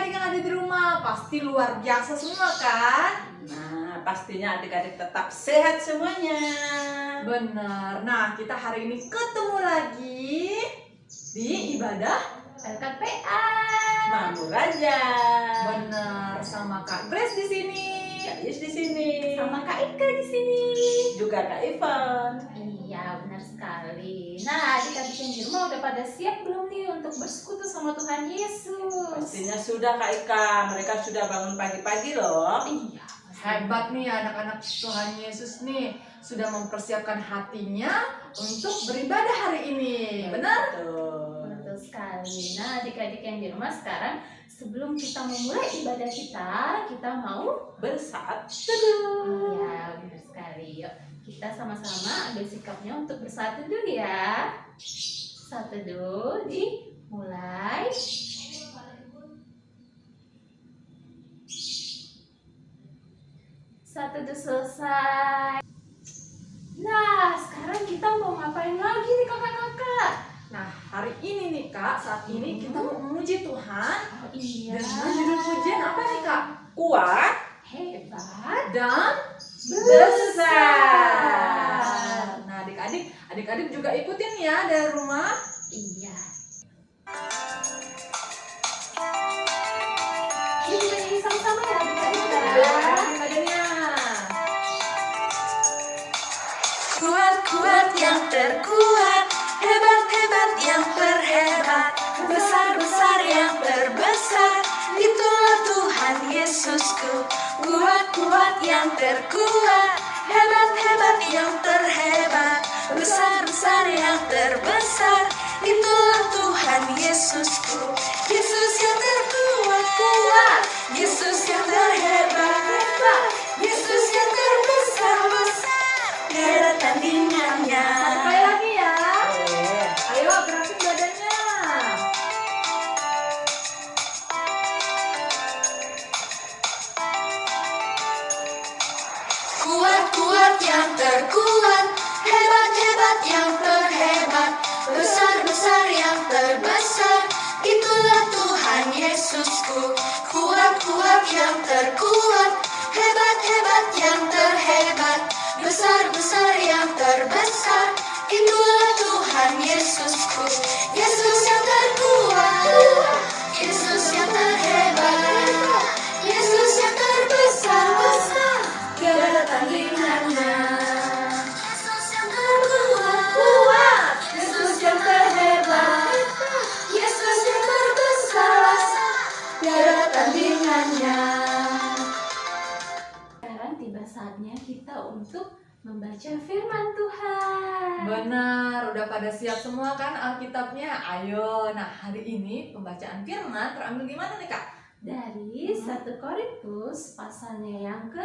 adik-adik yang ada di rumah? Pasti luar biasa semua kan? Nah, pastinya adik-adik tetap sehat semuanya. Benar. Nah, kita hari ini ketemu lagi di ibadah LKPA. Mampu Raja. benar sama Kak Grace di sini. Kak Yus di sini. Sama Kak Ika di sini. Juga Kak Ivan. Iya, benar sekali. Nah, adik-adik yang di rumah udah pada siap belum nih untuk bersekutu sama Tuhan Yesus? Pastinya sudah Kak Ika. Mereka sudah bangun pagi-pagi loh. Iya. Hebat nih anak-anak Tuhan Yesus nih, sudah mempersiapkan hatinya untuk beribadah hari ini. Benar? Betul. Betul sekali. Nah, adik-adik yang di rumah sekarang sebelum kita memulai ibadah kita mau Bersaat teduh. Iya, benar sekali. Yuk, kita sama-sama ambil sikapnya untuk bersaat teduh ya. Saat teduh dimulai. Saat teduh selesai. Nah, sekarang kita mau ngapain lagi nih kakak-kakak? Nah, hari ini nih Kak, saat ini kita mau memuji Tuhan. Oh iya. Dan judul pujian apa nih Kak? kuat Hebat. Dan Besar. Nah, adik-adik juga ikutin ya dari rumah. Iya. Kita nyanyi sama-sama ya adik-adik ya. Badannya. Kuat-kuat yang terkuat, hebat-hebat yang terhebat, besar-besar yang terbesar, itulah Tuhan Yesusku. Kuat-kuat yang terkuat, hebat-hebat yang terhebat, besar-besar yang terbesar, itulah Tuhan Yesusku. Yesus yang terkuat, Yesus yang terhebat, Yesus yang terbesar, tiada tandingannya. Sekali lagi ya. Boleh. Ayo gerakin badannya. Kuat-kuat yang terkuat, hebat-hebat yang terhebat, besar-besar yang terbesar, itulah Tuhan Yesusku. Kuat-kuat yang terkuat, hebat-hebat yang terhebat, besar-besar yang terbesar, itulah Tuhan Yesusku. Yesus yang terkuat, Yesus yang terhebat, Yesus yang terbesar, tiada tandingannya. Yesus yang terkuat, Yesus yang terhebat, Yesus yang terbesar, tiada tandingannya. Sekarang tiba saatnya kita untuk membaca firman Tuhan. Benar, udah pada siap semua kan Alkitabnya? Ayo, nah hari ini pembacaan firman terambil di mana nih Kak? Dari 1 Korintus pasalnya yang ke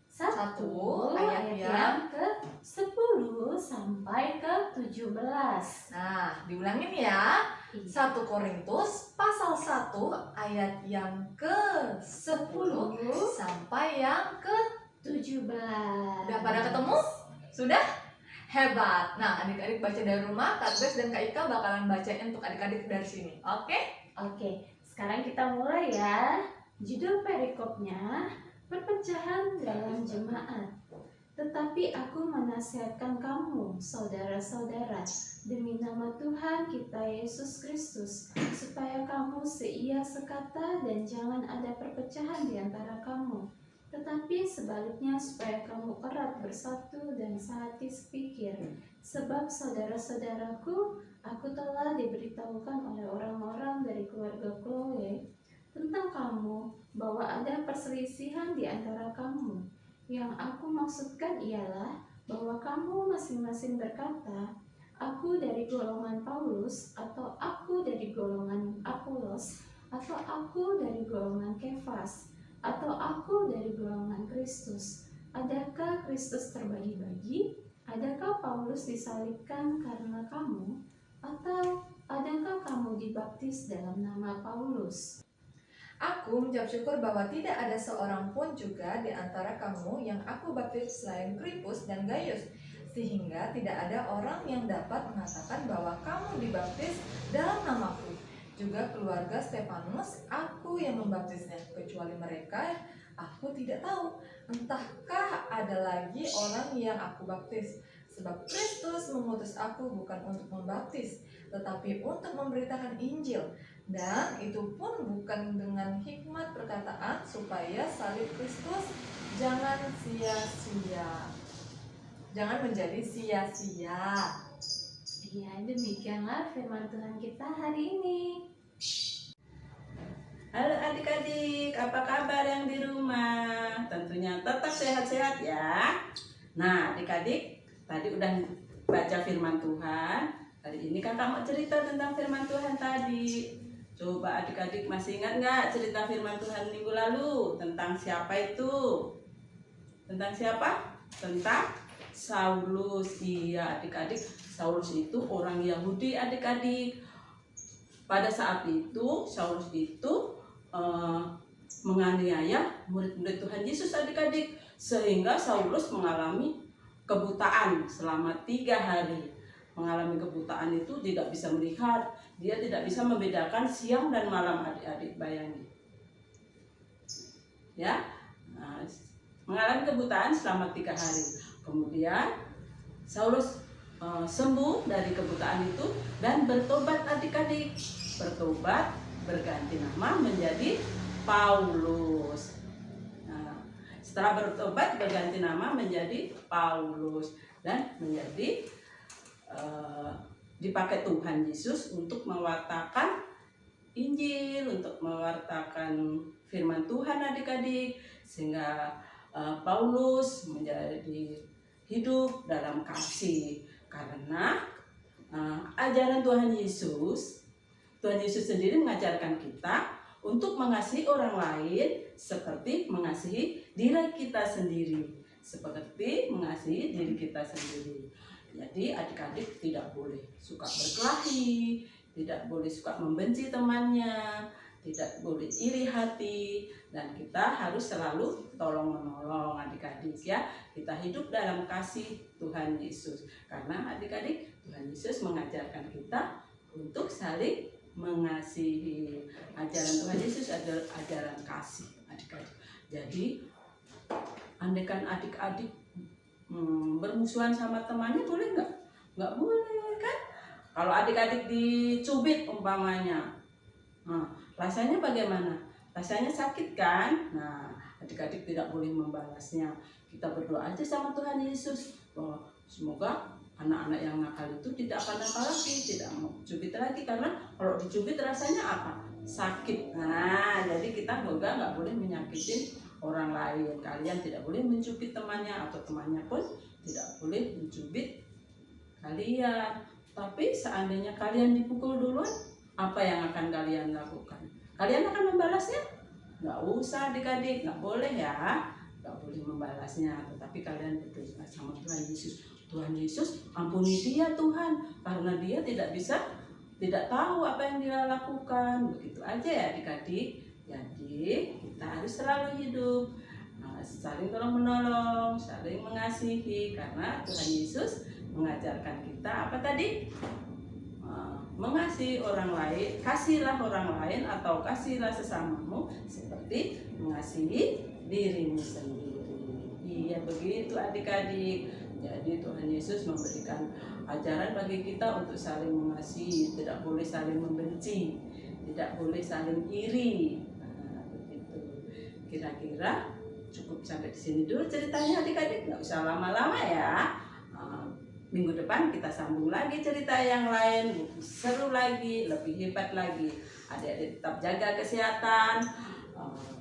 1 Satu, ayat ayat yang ke 10 sampai ke 17. Nah, diulangin ya. 1 Korintus pasal 1 ayat yang ke-10 sampai yang ke 17. Udah pada ketemu? Sudah? Hebat. Nah, adik-adik baca dari rumah, Kak Grace dan Kak Ika bakalan bacain untuk adik-adik dari sini. Oke? Oke, sekarang kita mulai ya. Judul perikopnya, perpecahan dalam jemaat. Tetapi aku menasihatkan kamu, saudara-saudara, demi nama Tuhan kita Yesus Kristus, supaya kamu seia sekata dan jangan ada perpecahan di antara kamu. Tetapi sebaliknya supaya kamu erat bersatu dan sehati sepikir. Sebab saudara-saudaraku, aku telah diberitahukan oleh orang-orang dari keluarga Chloe tentang kamu bahwa ada perselisihan di antara kamu. Yang aku maksudkan ialah bahwa kamu masing-masing berkata, aku dari golongan Paulus, atau aku dari golongan Apolos, atau aku dari golongan Kefas, atau aku dari golongan Kristus. Adakah Kristus terbagi-bagi? Adakah Paulus disalibkan karena kamu? Atau adakah kamu dibaptis dalam nama Paulus? Aku mengucap syukur bahwa tidak ada seorang pun juga di antara kamu yang aku baptis selain Krispus dan Gaius, sehingga tidak ada orang yang dapat mengatakan bahwa kamu dibaptis dalam namaku. Juga juga keluarga Stefanus, aku yang membaptisnya. Kecuali mereka, aku tidak tahu. Entahkah ada lagi orang yang aku baptis? Sebab Kristus mengutus aku bukan untuk membaptis, tetapi untuk memberitakan Injil. Dan itu pun bukan dengan hikmat perkataan, supaya salib Kristus jangan sia-sia. Jangan menjadi sia-sia. Ya, demikianlah firman Tuhan kita hari ini. Halo adik-adik, apa kabar yang di rumah? Tentunya tetap sehat-sehat ya. Nah adik-adik, tadi udah baca firman Tuhan. Hari ini kakak mau cerita tentang firman Tuhan tadi. Coba adik-adik masih ingat nggak cerita firman Tuhan minggu lalu? Tentang siapa itu? Tentang siapa? Tentang Saulus. Iya adik-adik, Saulus itu orang Yahudi adik-adik. Pada saat itu Saulus itu menganiaya murid-murid Tuhan Yesus adik-adik, sehingga Saulus mengalami kebutaan selama 3 hari. Mengalami kebutaan itu tidak bisa melihat, dia tidak bisa membedakan siang dan malam adik-adik, bayangin ya. Nah, mengalami kebutaan selama 3 hari. Kemudian Saulus sembuh dari kebutaan itu dan bertobat adik-adik. Bertobat, berganti nama menjadi Paulus. Nah, setelah bertobat berganti nama menjadi Paulus dan menjadi dipakai Tuhan Yesus untuk mewartakan Injil, untuk mewartakan firman Tuhan adik-adik, sehingga Paulus menjadi hidup dalam kasih karena ajaran Tuhan Yesus sendiri mengajarkan kita untuk mengasihi orang lain seperti mengasihi diri kita sendiri, seperti mengasihi diri kita sendiri. Jadi adik-adik tidak boleh suka berkelahi, tidak boleh suka membenci temannya, tidak boleh iri hati, dan kita harus selalu tolong menolong adik-adik ya. Kita hidup dalam kasih Tuhan Yesus karena adik-adik Tuhan Yesus mengajarkan kita untuk saling mengasihi. Ajaran Tuhan Yesus adalah ajaran kasih adik-adik. Jadi andaikan adik-adik bermusuhan sama temannya boleh nggak? Nggak boleh kan? Kalau adik-adik dicubit umpamanya, nah, rasanya bagaimana? Rasanya sakit kan? Nah, adik-adik tidak boleh membalasnya. Kita berdoa aja sama Tuhan Yesus bahwa semoga anak-anak yang nakal itu tidak akan nakal lagi, tidak mau cubit lagi, karena kalau dicubit rasanya apa? Sakit. Nah, jadi kita juga nggak boleh menyakitin orang lain. Kalian tidak boleh mencubit temannya, atau temannya pun tidak boleh mencubit kalian. Tapi seandainya kalian dipukul duluan, apa yang akan kalian lakukan? Kalian akan membalasnya? Nggak usah adik-adik, nggak boleh ya, nggak boleh membalasnya. Tetapi kalian berdoa sama Tuhan Yesus. Tuhan Yesus, ampuni dia Tuhan, karena dia tidak tahu apa yang dia lakukan. Begitu aja ya adik-adik. Jadi kita harus selalu hidup saling tolong menolong, saling mengasihi, karena Tuhan Yesus mengajarkan kita apa tadi? Mengasihi orang lain. Kasihlah orang lain atau kasihlah sesamamu seperti mengasihi dirimu sendiri. Iya begitu adik-adik. Jadi Tuhan Yesus memberikan ajaran bagi kita untuk saling mengasihi, tidak boleh saling membenci, tidak boleh saling iri. Kira-kira cukup sampai di sini dulu ceritanya adik-adik, nggak usah lama-lama ya. Minggu depan kita sambung lagi cerita yang lain, lebih seru lagi, lebih hebat lagi. Adik-adik tetap jaga kesehatan,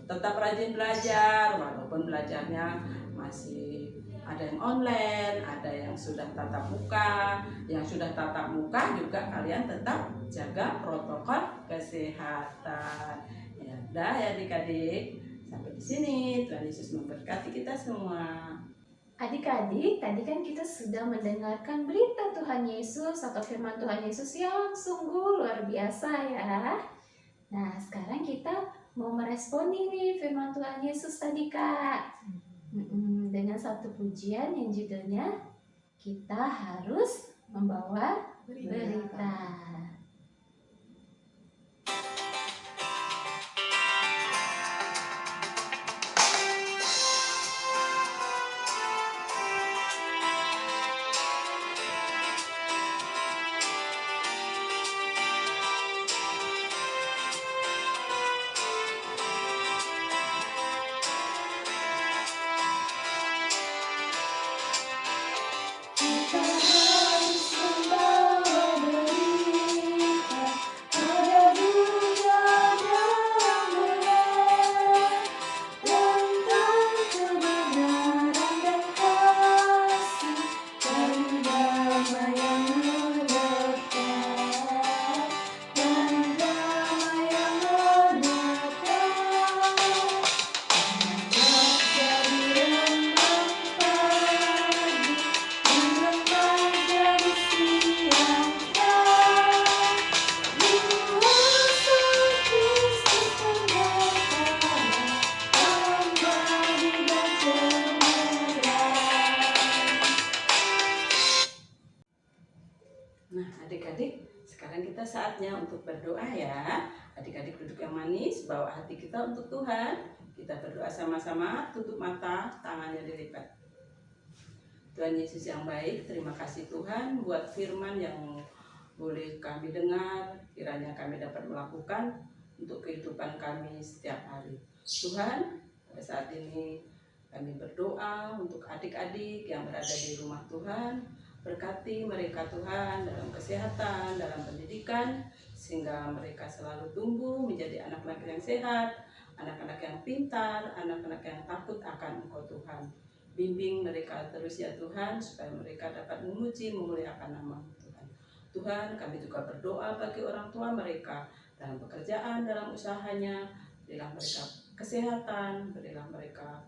tetap rajin belajar, walaupun belajarnya masih ada yang online, ada yang sudah tatap muka. Yang sudah tatap muka juga kalian tetap jaga protokol kesehatan. Ya udah ya adik-adik. Sampai di sini, Tuhan Yesus memberkati kita semua. Adik-adik, tadi kan kita sudah mendengarkan berita Tuhan Yesus atau firman Tuhan Yesus yang sungguh luar biasa ya. Nah, sekarang kita mau meresponi nih firman Tuhan Yesus tadi Kak. Dengan satu pujian yang judulnya Kita Harus Membawa Berita. waktunya untuk berdoa ya. Adik-adik duduk yang manis, bawa hati kita untuk Tuhan. Kita berdoa sama-sama, tutup mata, tangannya dilipat. Tuhan Yesus yang baik, terima kasih Tuhan buat firman yang boleh kami dengar, kiranya kami dapat melakukan untuk kehidupan kami setiap hari. Tuhan, pada saat ini kami berdoa untuk adik-adik yang berada di rumah Tuhan. Berkati mereka Tuhan dalam kesehatan, dalam pendidikan, sehingga mereka selalu tumbuh menjadi anak-anak yang sehat, anak-anak yang pintar, anak-anak yang takut akan Engkau Tuhan. Bimbing mereka terus ya Tuhan, supaya mereka dapat memuji, memuliakan nama-Mu Tuhan. Tuhan, kami juga berdoa bagi orang tua mereka dalam pekerjaan, dalam usahanya. Berilah mereka kesehatan, berilah mereka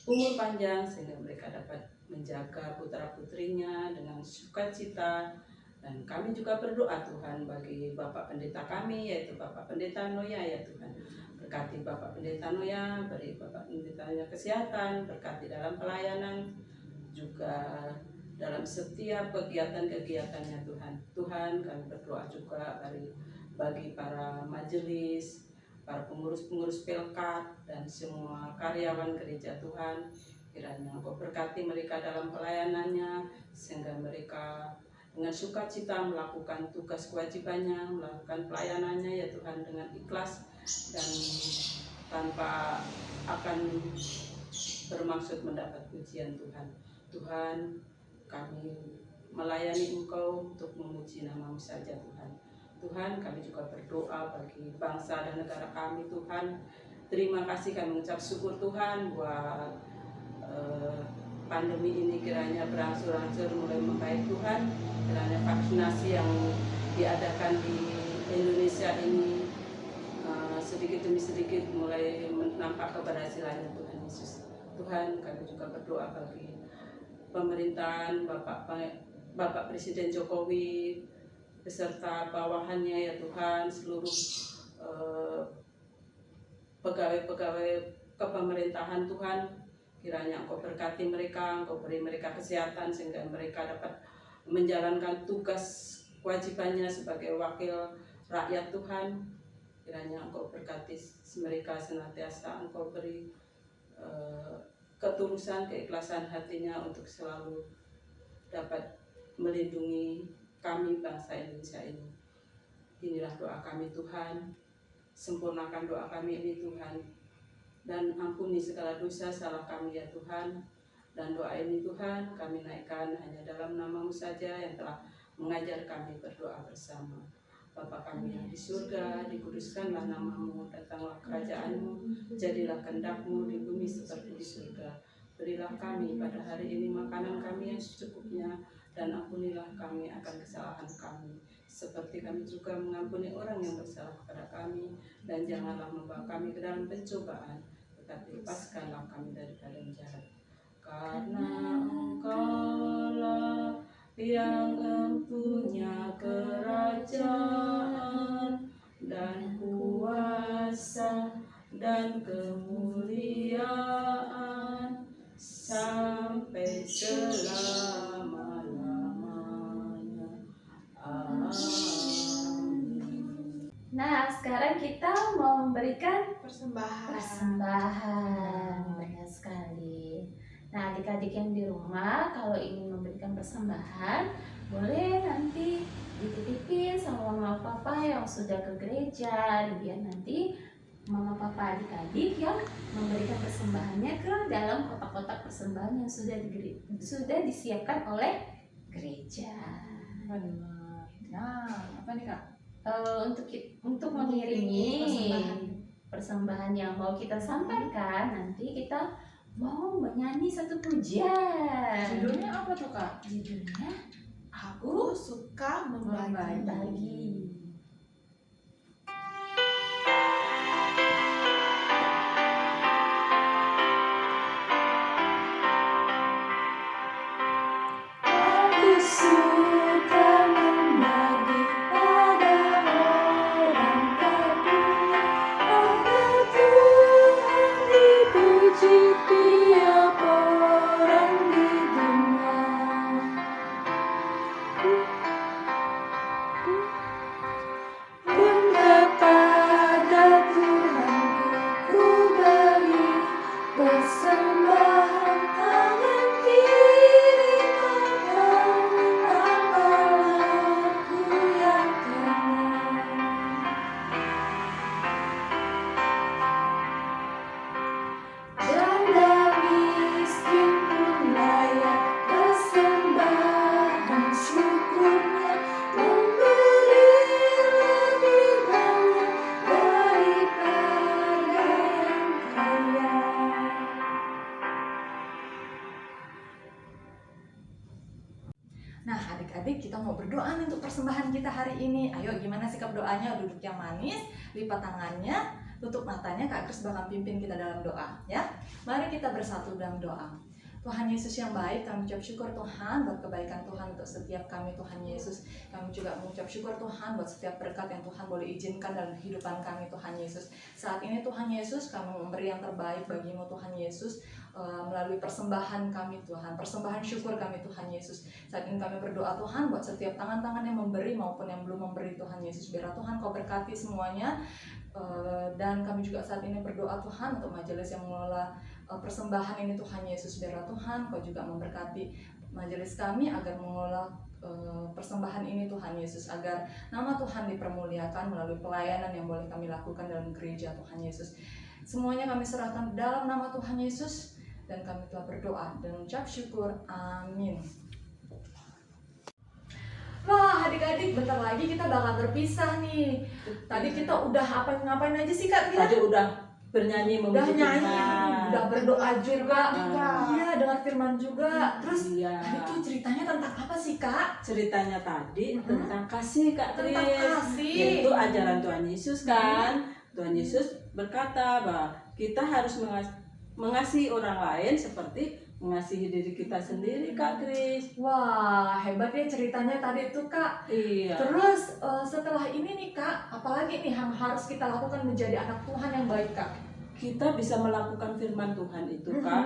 umur panjang, sehingga mereka dapat menjaga putra-putrinya dengan sukacita. Dan kami juga berdoa Tuhan bagi Bapak Pendeta kami, yaitu Bapak Pendeta Noya ya Tuhan. Berkati Bapak Pendeta Noya, beri Bapak Pendeta Noya kesehatan, berkati dalam pelayanan, juga dalam setiap kegiatan-kegiatannya Tuhan. Tuhan, kami berdoa juga bagi para majelis, para pengurus-pengurus pelkat, dan semua karyawan gereja Tuhan. Kiranya Engkau berkati mereka dalam pelayanannya, sehingga mereka dengan sukacita melakukan tugas kewajibannya, melakukan pelayanannya ya Tuhan dengan ikhlas dan tanpa akan bermaksud mendapat pujian Tuhan. Tuhan, kami melayani Engkau untuk memuji nama-Mu saja Tuhan. Tuhan, kami juga berdoa bagi bangsa dan negara kami Tuhan. Terima kasih, kami mengucap syukur Tuhan buat pandemi ini kiranya berangsur-angsur mulai membaik Tuhan. Kiranya vaksinasi yang diadakan di Indonesia ini sedikit demi sedikit mulai nampak keberhasilannya Tuhan Yesus. Tuhan, kami juga berdoa bagi pemerintahan Bapak Presiden Jokowi beserta bawahannya ya Tuhan, seluruh pegawai-pegawai kepemerintahan Tuhan. Kiranya Engkau berkati mereka, Engkau beri mereka kesehatan sehingga mereka dapat menjalankan tugas kewajibannya sebagai wakil rakyat Tuhan. Kiranya Engkau berkati mereka senantiasa, Engkau beri ketulusan, keikhlasan hatinya untuk selalu dapat melindungi kami bangsa Indonesia ini. Inilah doa kami Tuhan, sempurnakan doa kami ini Tuhan, dan ampuni segala dosa salah kami ya Tuhan. Dan doa ini Tuhan kami naikkan hanya dalam nama-Mu saja yang telah mengajar kami berdoa bersama. Bapa kami yang di surga, dikuduskanlah nama-Mu, datanglah kerajaan-Mu, jadilah kehendak-Mu di bumi seperti di surga. Berilah kami pada hari ini makanan kami yang secukupnya, dan ampunilah kami akan kesalahan kami, seperti kami juga mengampuni orang yang bersalah kepada kami. Dan janganlah membawa kami ke dalam pencobaan, tetapi lepaskanlah kami daripada yang jahat. Karena Engkau-lah yang mempunyai kerajaan dan kuasa dan kemuliaan sampai selama-lamanya. Amin. Nah, sekarang kita mau memberikan Persembahan. benar sekali. Nah, adik-adik yang di rumah kalau ingin memberikan persembahan, boleh nanti dititipin sama mama papa yang sudah ke gereja, biar nanti mama papa adik-adik yang memberikan persembahannya ke dalam kotak-kotak persembahan yang sudah disiapkan oleh gereja. Benar. Nah, apa nih Kak? Untuk mengiringi persembahan yang mau kita sampaikan, nanti kita mau menyanyi satu pujian. Judulnya apa tuh Kak? Judulnya Aku suka membagi. Bagi. Aku suka membagi pada orang tak punya, agar Tuhan dipuji tiap orang di dunia. persembahan kita hari ini. Ayo, gimana sikap doanya? Duduk yang manis, lipat tangannya, tutup matanya. Kak Kris bakal pimpin kita dalam doa, ya. Mari kita bersatu dalam doa. Tuhan Yesus yang baik, kami ucap syukur Tuhan buat kebaikan Tuhan untuk setiap kami, Tuhan Yesus. Kami juga mengucap syukur Tuhan buat setiap berkat yang Tuhan boleh izinkan dalam kehidupan kami, Tuhan Yesus. Saat ini Tuhan Yesus, kami memberi yang terbaik bagimu, Tuhan Yesus, melalui persembahan kami, Tuhan, persembahan syukur kami, Tuhan Yesus. Saat ini kami berdoa Tuhan buat setiap tangan-tangan yang memberi maupun yang belum memberi, Tuhan Yesus. Biar Tuhan Kau berkati semuanya. Dan kami juga saat ini berdoa Tuhan untuk majelis yang mengelola persembahan ini, Tuhan Yesus. Biarlah Tuhan Kau juga memberkati majelis kami agar mengelola persembahan ini, Tuhan Yesus, agar nama Tuhan dipermuliakan melalui pelayanan yang boleh kami lakukan dalam gereja, Tuhan Yesus. Semuanya kami serahkan dalam nama Tuhan Yesus, dan kami telah berdoa dan ucap syukur. Amin. Wah, adik-adik, bentar lagi kita bakal berpisah nih. Tadi kita udah ngapain aja sih, Kak? Tadi udah bernyanyi, Udah memuji nyanyi, Tuhan. udah berdoa juga. Ah. Iya, dengar firman juga. Terus Iya. tadi tuh ceritanya tentang apa sih, Kak? Ceritanya tadi Mm-mm. tentang kasih, Kak Kris. Tentang kasih. Yaitu ajaran Tuhan Yesus kan. Tuhan Yesus berkata bahwa kita harus mengasihi orang lain seperti mengasihi diri kita sendiri, Kak Kris. Wah, hebat ya ceritanya tadi tuh, Kak. Iya. Terus setelah ini nih, Kak, apalagi nih yang harus kita lakukan menjadi anak Tuhan yang baik, Kak? Kita bisa melakukan firman Tuhan itu, Kak,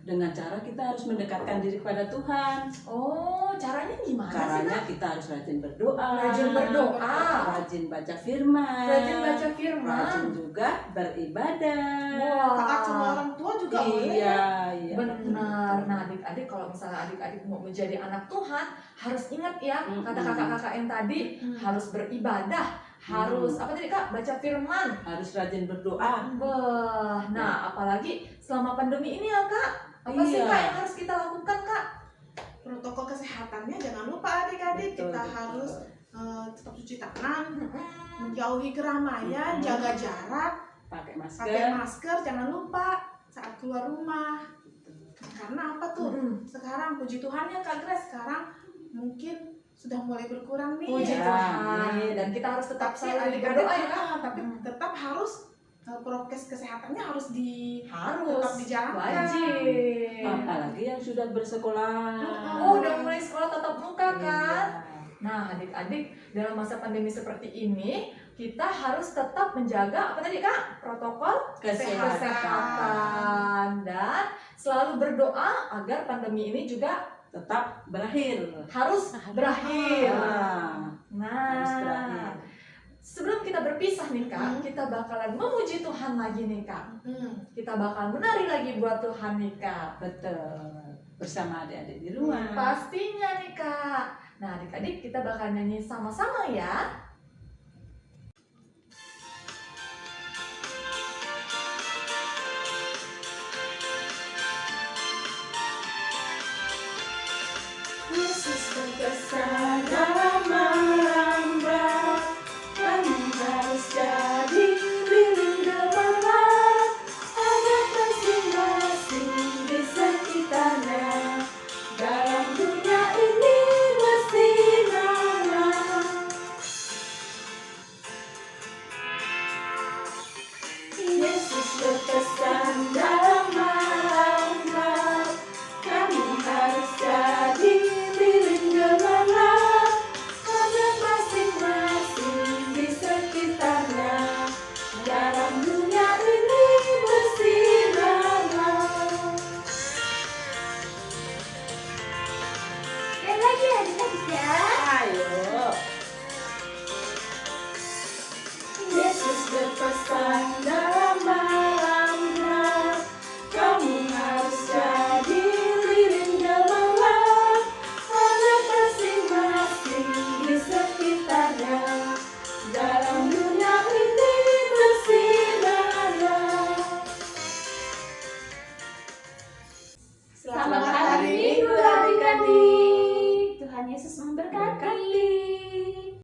dengan cara kita harus mendekatkan diri kepada Tuhan. Oh, caranya gimana sih, Caranya Kak? kita harus rajin berdoa. Rajin berdoa. Rajin baca firman. Rajin baca firman. Rajin juga beribadah. Wah, Taat sama orang tua juga boleh ya. Iya. benar. Nah, adik-adik, kalau misalnya adik-adik mau menjadi anak Tuhan, harus ingat ya kata kakak-kakak yang tadi, harus beribadah, harus apa tadi, Kak? Baca firman. Harus rajin berdoa. Nah, apalagi selama pandemi ini ya, Kak. Apa sih, Iya. Kak, yang harus kita lakukan, Kak? Protokol kesehatannya jangan lupa adik-adik, Betul, kita betul. harus tetap cuci tangan, menjauhi keramaian, jaga jarak, Pakai masker. pakai masker, jangan lupa saat keluar rumah. Karena apa tuh? Sekarang puji Tuhan ya Kak Grace, sekarang mungkin sudah mulai berkurang nih. Puji Ya, Tuhan. amin. Dan kita harus tetap Tapi selalu adik-adik berdoa ya, Kak. tapi tetap harus prokes kesehatannya harus Harus. tetap dijalankan. Wajib. Apalagi yang sudah bersekolah. Oh, udah mulai sekolah tatap muka, kan? Iya. Nah, adik-adik, dalam masa pandemi seperti ini, kita harus tetap menjaga apa tadi, Kak? Protokol kesehatan dan selalu berdoa agar pandemi ini juga Tetap berakhir. harus berakhir. Nah, harus berakhir. Nah, sebelum kita berpisah nih, Kak, kita bakalan memuji Tuhan lagi nih, Kak. Kita bakal menari lagi buat Tuhan nih, Kak. Betul. Bersama adik-adik di rumah. Pastinya nih, Kak. Nah, adik-adik, kita bakal nyanyi sama-sama ya. Yesus berkesan dalam melambang, kamu harus jadi lilin gemilang, agar masing-masing di sekitarnya dalam dunia ini bersinar. Yesus berkesan dalam melambang, kamu harus jadi lilin gemilang, agar masing-masing di sekitarnya dalam dunia ini bersinar. Sekali lagi adik-adik ya. Ayo. Yesus berpesan